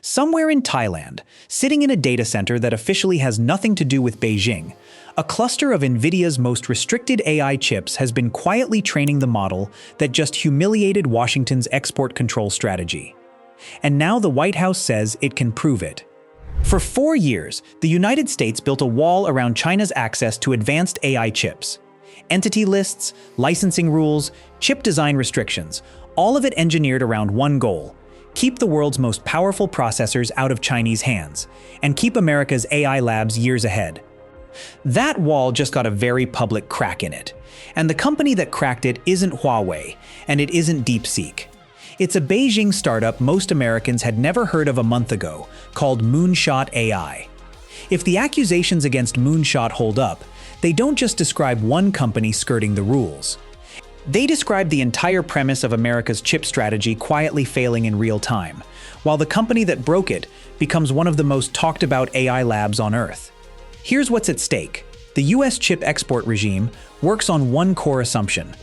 Somewhere in Thailand, sitting in a data center that officially has nothing to do with Beijing, a cluster of Nvidia's most restricted AI chips has been quietly training the model that just humiliated Washington's export control strategy. And now the White House says it can prove it. For 4 years, the United States built a wall around China's access to advanced AI chips. Entity lists, licensing rules, chip design restrictions, all of it engineered around one goal: keep the world's most powerful processors out of Chinese hands, and keep America's AI labs years ahead. That wall just got a very public crack in it, and the company that cracked it isn't Huawei, and it isn't DeepSeek. It's a Beijing startup most Americans had never heard of a month ago, called Moonshot AI. If the accusations against Moonshot hold up, they don't just describe one company skirting the rules. They describe the entire premise of America's chip strategy quietly failing in real time, while the company that broke it becomes one of the most talked about AI labs on Earth. Here's what's at stake. The US chip export regime works on one core assumption: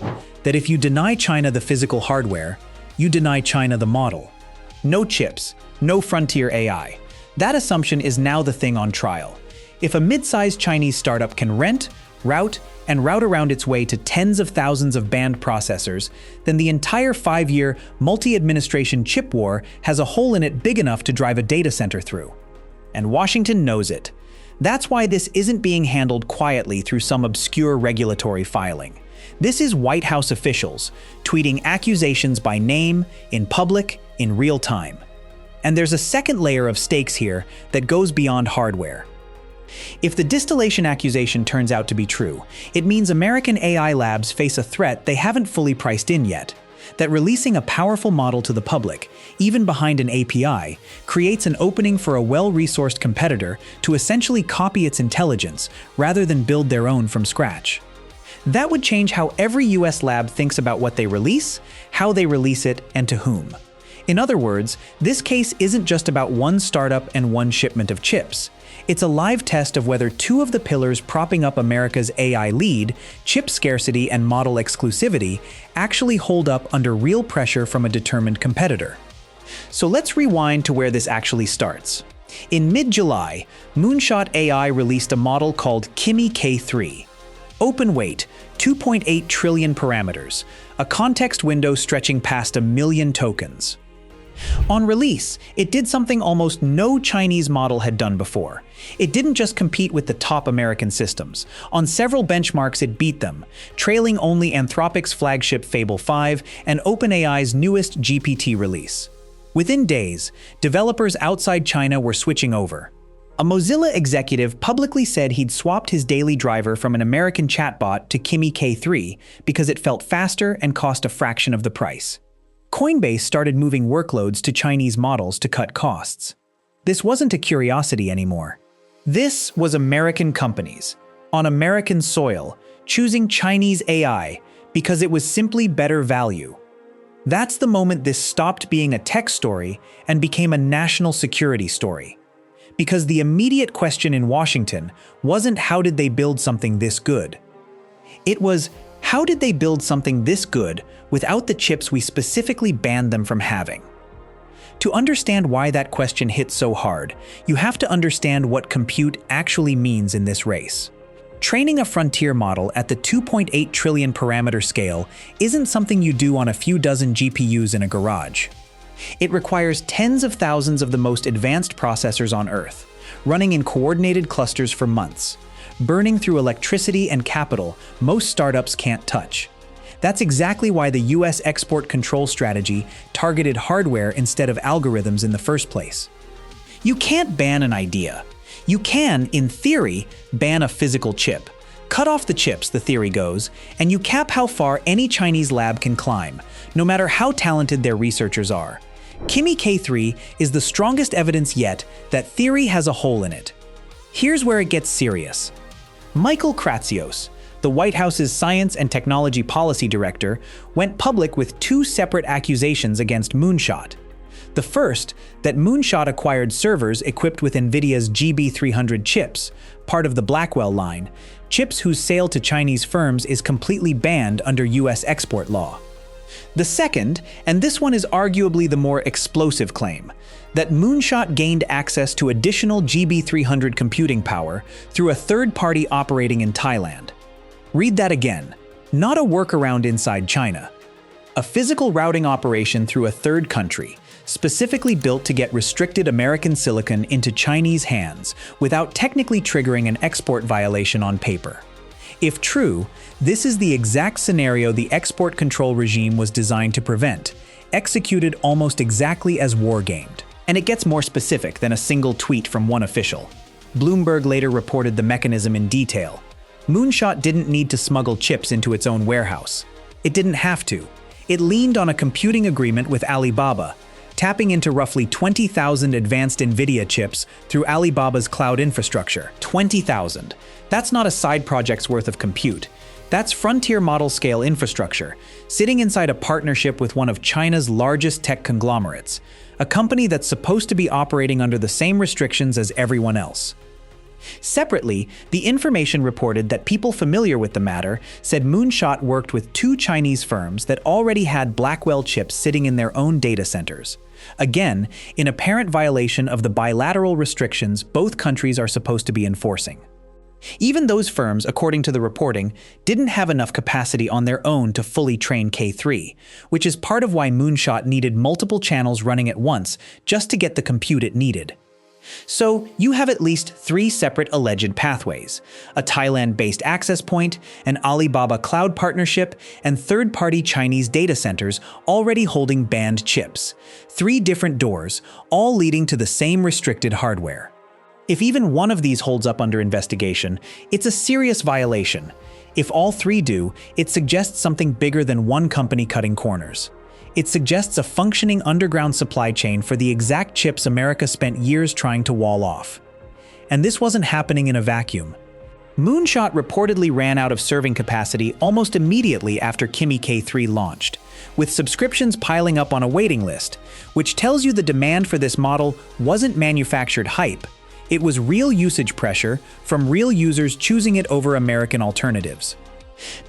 that if you deny China the physical hardware, you deny China the model. No chips, no frontier AI. That assumption is now the thing on trial. If a mid-sized Chinese startup can route around its way to tens of thousands of banned processors, then the entire 5-year multi-administration chip war has a hole in it big enough to drive a data center through. And Washington knows it. That's why this isn't being handled quietly through some obscure regulatory filing. This is White House officials tweeting accusations by name, in public, in real time. And there's a second layer of stakes here that goes beyond hardware. If the distillation accusation turns out to be true, it means American AI labs face a threat they haven't fully priced in yet: that releasing a powerful model to the public, even behind an API, creates an opening for a well-resourced competitor to essentially copy its intelligence rather than build their own from scratch. That would change how every US lab thinks about what they release, how they release it, and to whom. In other words, this case isn't just about one startup and one shipment of chips. It's a live test of whether two of the pillars propping up America's AI lead, chip scarcity and model exclusivity, actually hold up under real pressure from a determined competitor. So let's rewind to where this actually starts. In mid-July, Moonshot AI released a model called Kimi K3. Open weight, 2.8 trillion parameters, a context window stretching past 1 million tokens. On release, it did something almost no Chinese model had done before. It didn't just compete with the top American systems. On several benchmarks, it beat them, trailing only Anthropic's flagship Fable 5 and OpenAI's newest GPT release. Within days, developers outside China were switching over. A Mozilla executive publicly said he'd swapped his daily driver from an American chatbot to Kimmy K3 because it felt faster and cost a fraction of the price. Coinbase started moving workloads to Chinese models to cut costs. This wasn't a curiosity anymore. This was American companies, on American soil, choosing Chinese AI because it was simply better value. That's the moment this stopped being a tech story and became a national security story. Because the immediate question in Washington wasn't how did they build something this good. It was, how did they build something this good without the chips we specifically banned them from having? To understand why that question hit so hard, you have to understand what compute actually means in this race. Training a frontier model at the 2.8 trillion parameter scale isn't something you do on a few dozen GPUs in a garage. It requires tens of thousands of the most advanced processors on Earth, running in coordinated clusters for months, burning through electricity and capital most startups can't touch. That's exactly why the US export control strategy targeted hardware instead of algorithms in the first place. You can't ban an idea. You can, in theory, ban a physical chip. Cut off the chips, the theory goes, and you cap how far any Chinese lab can climb, no matter how talented their researchers are. Kimmy K3 is the strongest evidence yet that theory has a hole in it. Here's where it gets serious. Michael Kratsios, the White House's Science and Technology Policy Director, went public with 2 separate accusations against Moonshot. The first, that Moonshot acquired servers equipped with Nvidia's GB300 chips, part of the Blackwell line, chips whose sale to Chinese firms is completely banned under US export law. The second, and this one is arguably the more explosive claim, that Moonshot gained access to additional GB300 computing power through a third party operating in Thailand. Read that again. Not a workaround inside China. A physical routing operation through a third country, specifically built to get restricted American silicon into Chinese hands without technically triggering an export violation on paper. If true, this is the exact scenario the export control regime was designed to prevent, executed almost exactly as wargamed. And it gets more specific than a single tweet from one official. Bloomberg later reported the mechanism in detail. Moonshot didn't need to smuggle chips into its own warehouse. It didn't have to. It leaned on a computing agreement with Alibaba, tapping into roughly 20,000 advanced Nvidia chips through Alibaba's cloud infrastructure. 20,000. That's not a side project's worth of compute. That's frontier model-scale infrastructure, sitting inside a partnership with one of China's largest tech conglomerates, a company that's supposed to be operating under the same restrictions as everyone else. Separately, the information reported that people familiar with the matter said Moonshot worked with two Chinese firms that already had Blackwell chips sitting in their own data centers. Again, in apparent violation of the bilateral restrictions both countries are supposed to be enforcing. Even those firms, according to the reporting, didn't have enough capacity on their own to fully train K3, which is part of why Moonshot needed multiple channels running at once just to get the compute it needed. So, you have at least three separate alleged pathways: a Thailand-based access point, an Alibaba cloud partnership, and third-party Chinese data centers already holding banned chips. Three different doors, all leading to the same restricted hardware. If even one of these holds up under investigation, it's a serious violation. If all three do, it suggests something bigger than one company cutting corners. It suggests a functioning underground supply chain for the exact chips America spent years trying to wall off. And this wasn't happening in a vacuum. Moonshot reportedly ran out of serving capacity almost immediately after Kimmy K3 launched, with subscriptions piling up on a waiting list, which tells you the demand for this model wasn't manufactured hype. It was real usage pressure from real users choosing it over American alternatives.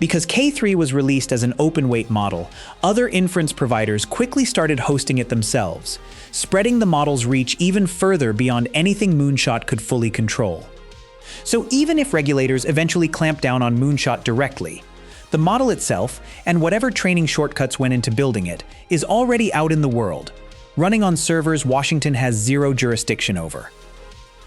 Because K3 was released as an open-weight model, other inference providers quickly started hosting it themselves, spreading the model's reach even further beyond anything Moonshot could fully control. So even if regulators eventually clamp down on Moonshot directly, the model itself, and whatever training shortcuts went into building it, is already out in the world, running on servers Washington has zero jurisdiction over.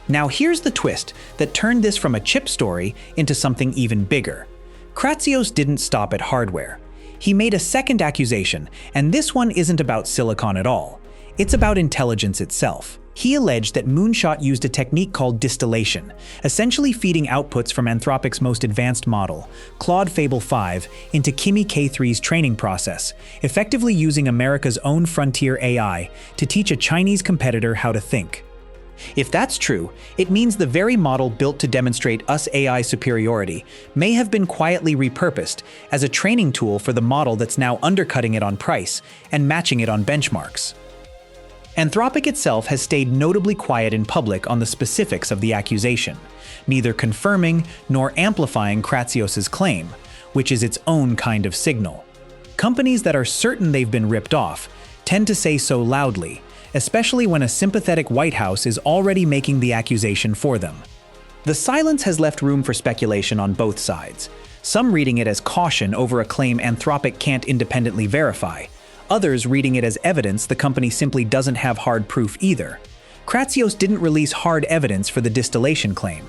Now here's the twist that turned this from a chip story into something even bigger. Kratsios didn't stop at hardware. He made a second accusation, and this one isn't about silicon at all. It's about intelligence itself. He alleged that Moonshot used a technique called distillation, essentially feeding outputs from Anthropic's most advanced model, Claude Fable 5, into Kimmy K3's training process, effectively using America's own frontier AI to teach a Chinese competitor how to think. If that's true, it means the very model built to demonstrate US AI superiority may have been quietly repurposed as a training tool for the model that's now undercutting it on price and matching it on benchmarks. Anthropic itself has stayed notably quiet in public on the specifics of the accusation, neither confirming nor amplifying Kratsios' claim, which is its own kind of signal. Companies that are certain they've been ripped off tend to say so loudly, especially when a sympathetic White House is already making the accusation for them. The silence has left room for speculation on both sides, some reading it as caution over a claim Anthropic can't independently verify, others reading it as evidence the company simply doesn't have hard proof either. Kratsios didn't release hard evidence for the distillation claim.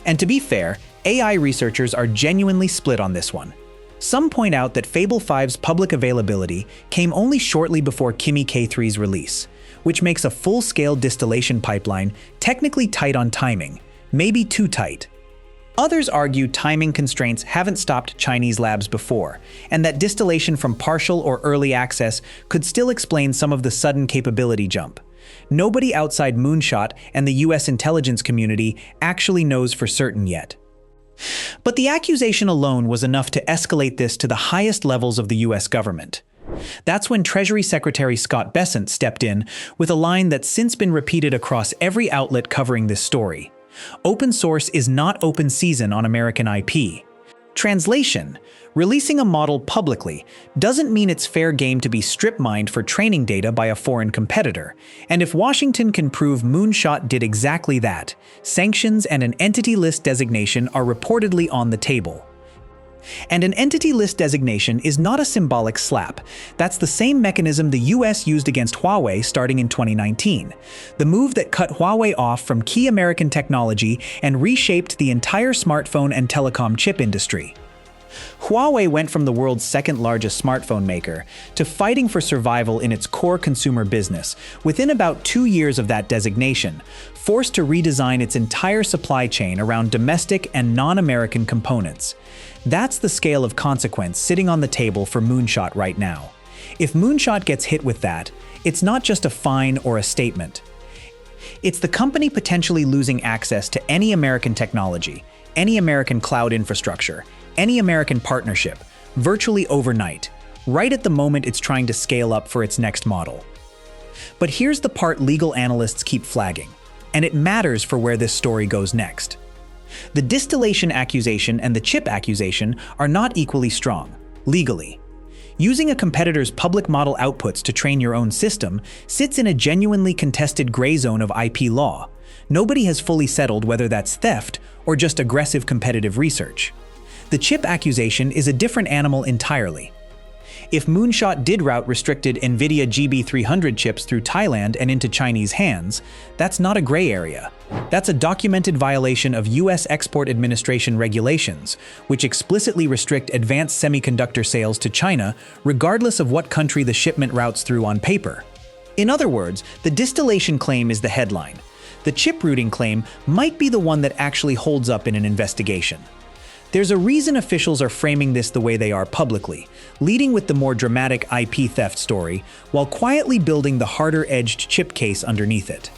And to be fair, AI researchers are genuinely split on this one. Some point out that Fable 5's public availability came only shortly before Kimmy K3's release, which makes a full-scale distillation pipeline technically tight on timing, maybe too tight. Others argue timing constraints haven't stopped Chinese labs before, and that distillation from partial or early access could still explain some of the sudden capability jump. Nobody outside Moonshot and the US intelligence community actually knows for certain yet. But the accusation alone was enough to escalate this to the highest levels of the US government. That's when Treasury Secretary Scott Bessent stepped in with a line that's since been repeated across every outlet covering this story. Open source is not open season on American IP. Translation: releasing a model publicly doesn't mean it's fair game to be strip-mined for training data by a foreign competitor. And if Washington can prove Moonshot did exactly that, sanctions and an entity list designation are reportedly on the table. And an entity list designation is not a symbolic slap. That's the same mechanism the US used against Huawei starting in 2019. The move that cut Huawei off from key American technology and reshaped the entire smartphone and telecom chip industry. Huawei went from the world's second-largest smartphone maker to fighting for survival in its core consumer business within about 2 years of that designation, forced to redesign its entire supply chain around domestic and non-American components. That's the scale of consequence sitting on the table for Moonshot right now. If Moonshot gets hit with that, it's not just a fine or a statement. It's the company potentially losing access to any American technology, any American cloud infrastructure, any American partnership, virtually overnight, right at the moment it's trying to scale up for its next model. But here's the part legal analysts keep flagging, and it matters for where this story goes next. The distillation accusation and the chip accusation are not equally strong, legally. Using a competitor's public model outputs to train your own system sits in a genuinely contested gray zone of IP law. Nobody has fully settled whether that's theft or just aggressive competitive research. The chip accusation is a different animal entirely. If Moonshot did route restricted Nvidia GB300 chips through Thailand and into Chinese hands, that's not a gray area. That's a documented violation of US Export Administration regulations, which explicitly restrict advanced semiconductor sales to China, regardless of what country the shipment routes through on paper. In other words, the distillation claim is the headline. The chip routing claim might be the one that actually holds up in an investigation. There's a reason officials are framing this the way they are publicly, leading with the more dramatic IP theft story, while quietly building the harder-edged chip case underneath it.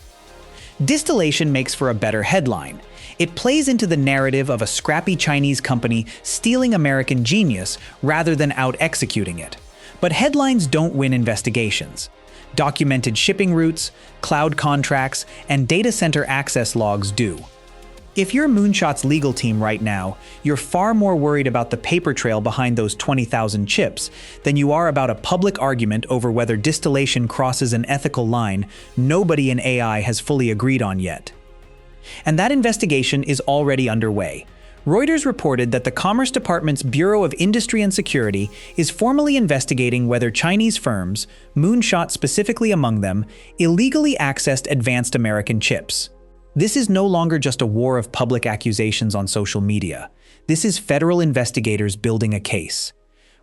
Distillation makes for a better headline. It plays into the narrative of a scrappy Chinese company stealing American genius rather than out-executing it. But headlines don't win investigations. Documented shipping routes, cloud contracts, and data center access logs do. If you're Moonshot's legal team right now, you're far more worried about the paper trail behind those 20,000 chips than you are about a public argument over whether distillation crosses an ethical line nobody in AI has fully agreed on yet. And that investigation is already underway. Reuters reported that the Commerce Department's Bureau of Industry and Security is formally investigating whether Chinese firms, Moonshot specifically among them, illegally accessed advanced American chips. This is no longer just a war of public accusations on social media. This is federal investigators building a case.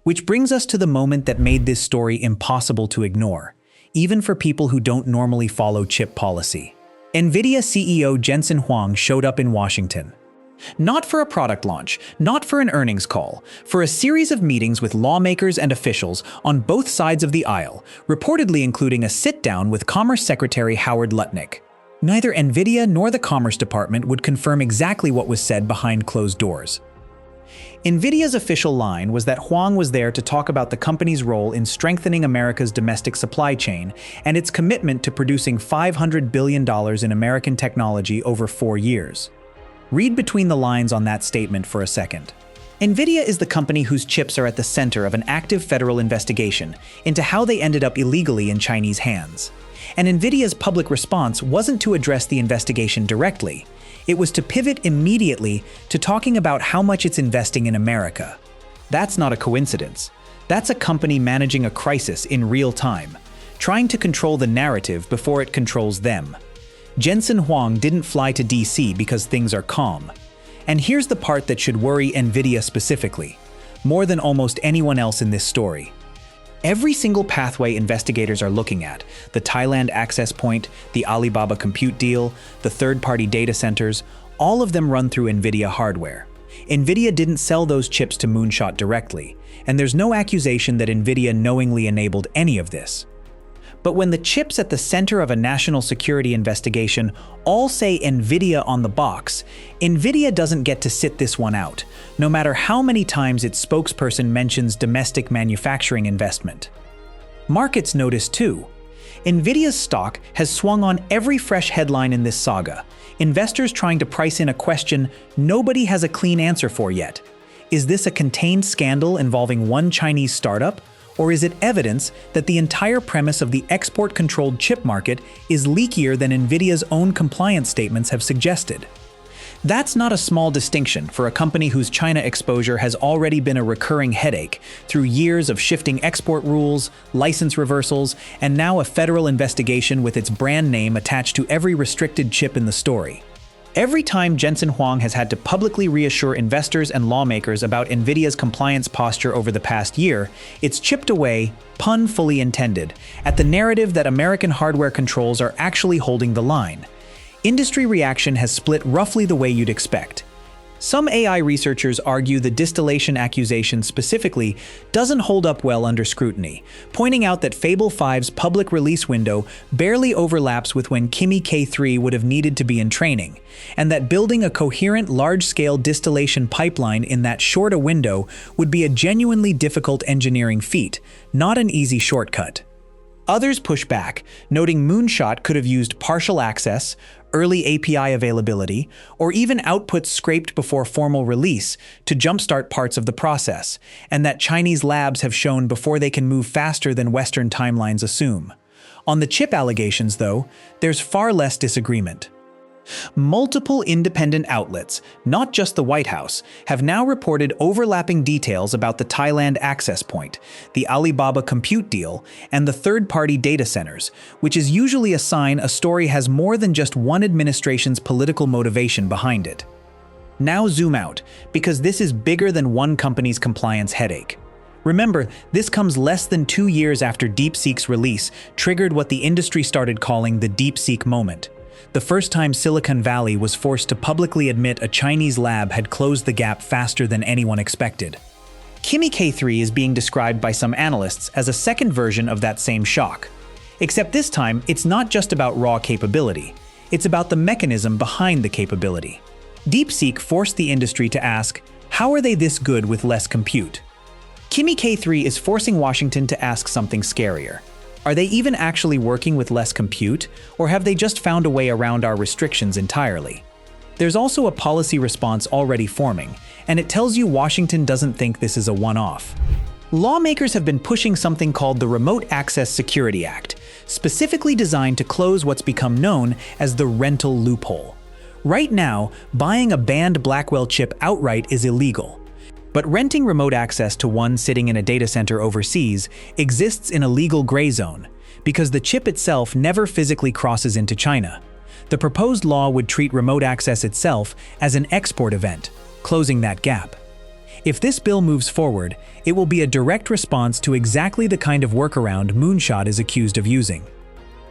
Which brings us to the moment that made this story impossible to ignore, even for people who don't normally follow chip policy. Nvidia CEO Jensen Huang showed up in Washington. Not for a product launch, not for an earnings call, for a series of meetings with lawmakers and officials on both sides of the aisle, reportedly including a sit-down with Commerce Secretary Howard Lutnick. Neither Nvidia nor the Commerce Department would confirm exactly what was said behind closed doors. Nvidia's official line was that Huang was there to talk about the company's role in strengthening America's domestic supply chain and its commitment to producing $500 billion in American technology over 4 years. Read between the lines on that statement for a second. Nvidia is the company whose chips are at the center of an active federal investigation into how they ended up illegally in Chinese hands. And Nvidia's public response wasn't to address the investigation directly. It was to pivot immediately to talking about how much it's investing in America. That's not a coincidence. That's a company managing a crisis in real time, trying to control the narrative before it controls them. Jensen Huang didn't fly to DC because things are calm. And here's the part that should worry Nvidia specifically, more than almost anyone else in this story. Every single pathway investigators are looking at, the Thailand access point, the Alibaba compute deal, the third-party data centers, all of them run through Nvidia hardware. Nvidia didn't sell those chips to Moonshot directly, and there's no accusation that Nvidia knowingly enabled any of this. But when the chips at the center of a national security investigation all say Nvidia on the box, Nvidia doesn't get to sit this one out, no matter how many times its spokesperson mentions domestic manufacturing investment. Markets notice too. Nvidia's stock has swung on every fresh headline in this saga, investors trying to price in a question nobody has a clean answer for yet. Is this a contained scandal involving one Chinese startup? Or is it evidence that the entire premise of the export-controlled chip market is leakier than Nvidia's own compliance statements have suggested? That's not a small distinction for a company whose China exposure has already been a recurring headache through years of shifting export rules, license reversals, and now a federal investigation with its brand name attached to every restricted chip in the story. Every time Jensen Huang has had to publicly reassure investors and lawmakers about Nvidia's compliance posture over the past year, it's chipped away, pun fully intended, at the narrative that American hardware controls are actually holding the line. Industry reaction has split roughly the way you'd expect. Some AI researchers argue the distillation accusation specifically doesn't hold up well under scrutiny, pointing out that Fable 5's public release window barely overlaps with when Kimmy K3 would have needed to be in training, and that building a coherent large-scale distillation pipeline in that short a window would be a genuinely difficult engineering feat, not an easy shortcut. Others push back, noting Moonshot could have used partial access, early API availability, or even outputs scraped before formal release to jumpstart parts of the process, and that Chinese labs have shown before they can move faster than Western timelines assume. On the chip allegations, though, there's far less disagreement. Multiple independent outlets, not just the White House, have now reported overlapping details about the Thailand access point, the Alibaba compute deal, and the third-party data centers, which is usually a sign a story has more than just one administration's political motivation behind it. Now zoom out, because this is bigger than one company's compliance headache. Remember, this comes less than 2 years after DeepSeek's release triggered what the industry started calling the DeepSeek moment. The first time Silicon Valley was forced to publicly admit a Chinese lab had closed the gap faster than anyone expected. Kimi K3 is being described by some analysts as a second version of that same shock. Except this time, it's not just about raw capability. It's about the mechanism behind the capability. DeepSeek forced the industry to ask, how are they this good with less compute? Kimi K3 is forcing Washington to ask something scarier. Are they even actually working with less compute, or have they just found a way around our restrictions entirely? There's also a policy response already forming, and it tells you Washington doesn't think this is a one-off. Lawmakers have been pushing something called the Remote Access Security Act, specifically designed to close what's become known as the rental loophole. Right now, buying a banned Blackwell chip outright is illegal. But renting remote access to one sitting in a data center overseas exists in a legal gray zone, because the chip itself never physically crosses into China. The proposed law would treat remote access itself as an export event, closing that gap. If this bill moves forward, it will be a direct response to exactly the kind of workaround Moonshot is accused of using.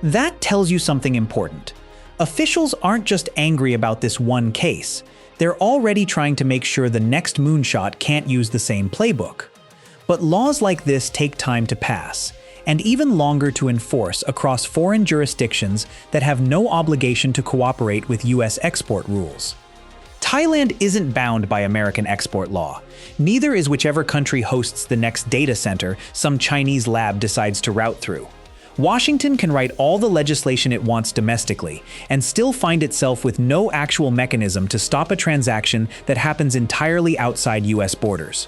That tells you something important. Officials aren't just angry about this one case. They're already trying to make sure the next Moonshot can't use the same playbook. But laws like this take time to pass, and even longer to enforce across foreign jurisdictions that have no obligation to cooperate with US export rules. Thailand isn't bound by American export law. Neither is whichever country hosts the next data center some Chinese lab decides to route through. Washington can write all the legislation it wants domestically and still find itself with no actual mechanism to stop a transaction that happens entirely outside US borders.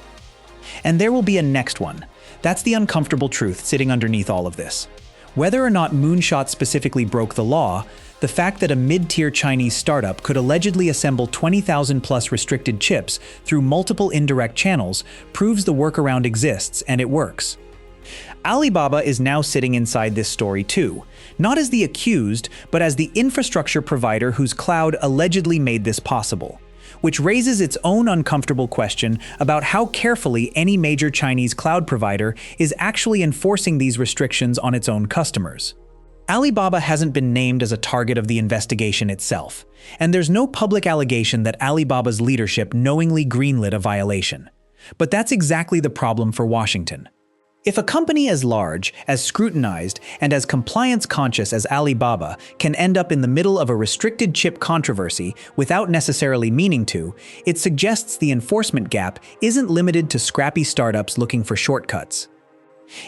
And there will be a next one. That's the uncomfortable truth sitting underneath all of this. Whether or not Moonshot specifically broke the law, the fact that a mid-tier Chinese startup could allegedly assemble 20,000 plus restricted chips through multiple indirect channels proves the workaround exists and it works. Alibaba is now sitting inside this story too, not as the accused, but as the infrastructure provider whose cloud allegedly made this possible, which raises its own uncomfortable question about how carefully any major Chinese cloud provider is actually enforcing these restrictions on its own customers. Alibaba hasn't been named as a target of the investigation itself, and there's no public allegation that Alibaba's leadership knowingly greenlit a violation. But that's exactly the problem for Washington. If a company as large, as scrutinized, and as compliance-conscious as Alibaba can end up in the middle of a restricted chip controversy without necessarily meaning to, it suggests the enforcement gap isn't limited to scrappy startups looking for shortcuts.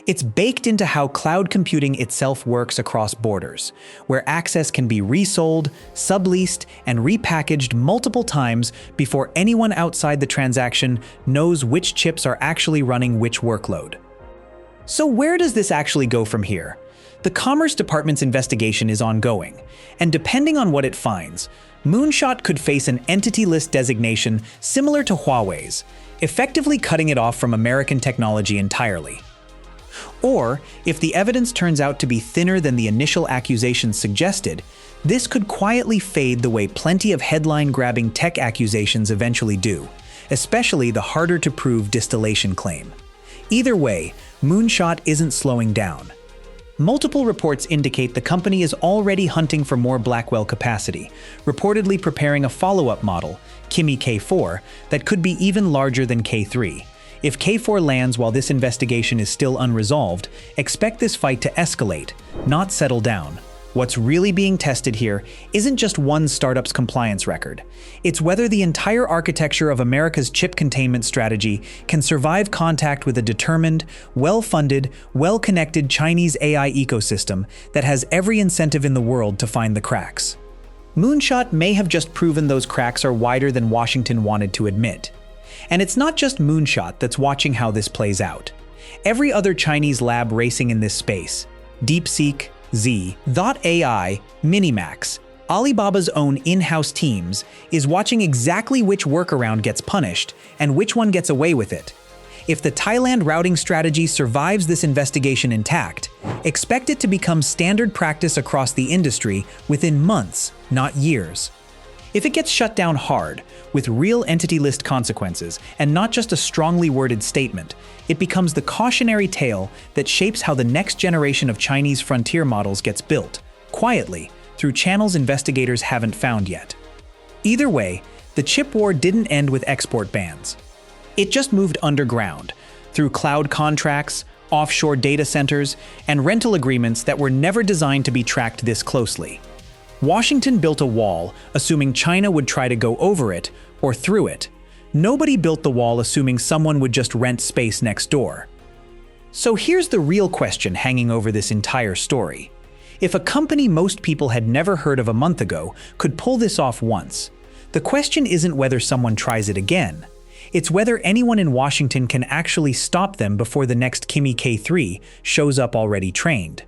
It's baked into how cloud computing itself works across borders, where access can be resold, subleased, and repackaged multiple times before anyone outside the transaction knows which chips are actually running which workload. So where does this actually go from here? The Commerce Department's investigation is ongoing, and depending on what it finds, Moonshot could face an entity list designation similar to Huawei's, effectively cutting it off from American technology entirely. Or, if the evidence turns out to be thinner than the initial accusations suggested, this could quietly fade the way plenty of headline-grabbing tech accusations eventually do, especially the harder-to-prove distillation claim. Either way, Moonshot isn't slowing down. Multiple reports indicate the company is already hunting for more Blackwell capacity, reportedly preparing a follow-up model, Kimmy K4, that could be even larger than K3. If K4 lands while this investigation is still unresolved, expect this fight to escalate, not settle down. What's really being tested here isn't just one startup's compliance record. It's whether the entire architecture of America's chip containment strategy can survive contact with a determined, well-funded, well-connected Chinese AI ecosystem that has every incentive in the world to find the cracks. Moonshot may have just proven those cracks are wider than Washington wanted to admit. And it's not just Moonshot that's watching how this plays out. Every other Chinese lab racing in this space, DeepSeek, AI, Minimax, Alibaba's own in-house teams, is watching exactly which workaround gets punished and which one gets away with it. If the Thailand routing strategy survives this investigation intact, expect it to become standard practice across the industry within months, not years. If it gets shut down hard, with real entity list consequences and not just a strongly worded statement, it becomes the cautionary tale that shapes how the next generation of Chinese frontier models gets built, quietly, through channels investigators haven't found yet. Either way, the chip war didn't end with export bans. It just moved underground, through cloud contracts, offshore data centers, and rental agreements that were never designed to be tracked this closely. Washington built a wall, assuming China would try to go over it or through it. Nobody built the wall assuming someone would just rent space next door. So here's the real question hanging over this entire story. If a company most people had never heard of a month ago could pull this off once, the question isn't whether someone tries it again. It's whether anyone in Washington can actually stop them before the next Kimmy K3 shows up already trained.